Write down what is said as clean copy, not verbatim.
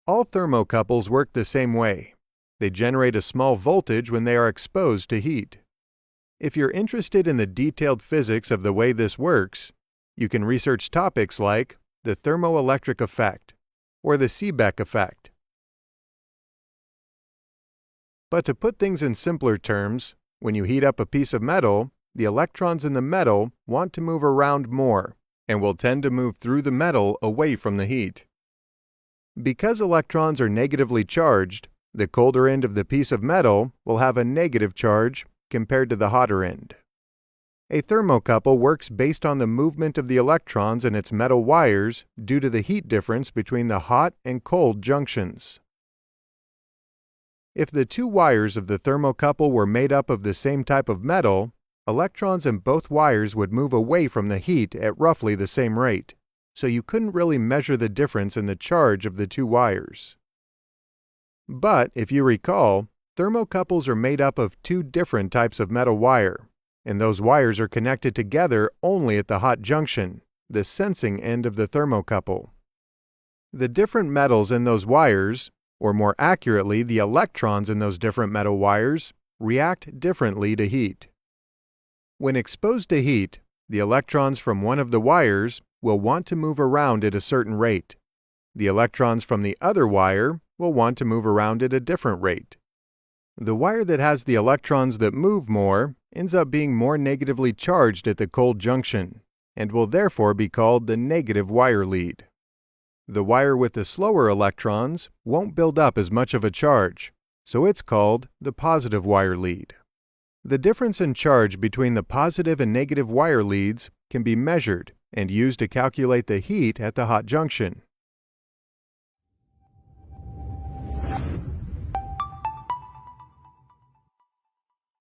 All thermocouples work the same way. They generate a small voltage when they are exposed to heat. If you're interested in the detailed physics of the way this works, you can research topics like the thermoelectric effect or the Seebeck effect. But to put things in simpler terms, when you heat up a piece of metal, the electrons in the metal want to move around more and will tend to move through the metal away from the heat. Because electrons are negatively charged, the colder end of the piece of metal will have a negative charge compared to the hotter end. A thermocouple works based on the movement of the electrons in its metal wires due to the heat difference between the hot and cold junctions. If the two wires of the thermocouple were made up of the same type of metal, electrons in both wires would move away from the heat at roughly the same rate, so you couldn't really measure the difference in the charge of the two wires. But if you recall, thermocouples are made up of two different types of metal wire, and those wires are connected together only at the hot junction, the sensing end of the thermocouple. The different metals in those wires, or more accurately, the electrons in those different metal wires, react differently to heat. When exposed to heat, the electrons from one of the wires will want to move around at a certain rate. The electrons from the other wire will want to move around at a different rate. The wire that has the electrons that move more ends up being more negatively charged at the cold junction, and will therefore be called the negative wire lead. The wire with the slower electrons won't build up as much of a charge, so it's called the positive wire lead. The difference in charge between the positive and negative wire leads can be measured and used to calculate the heat at the hot junction.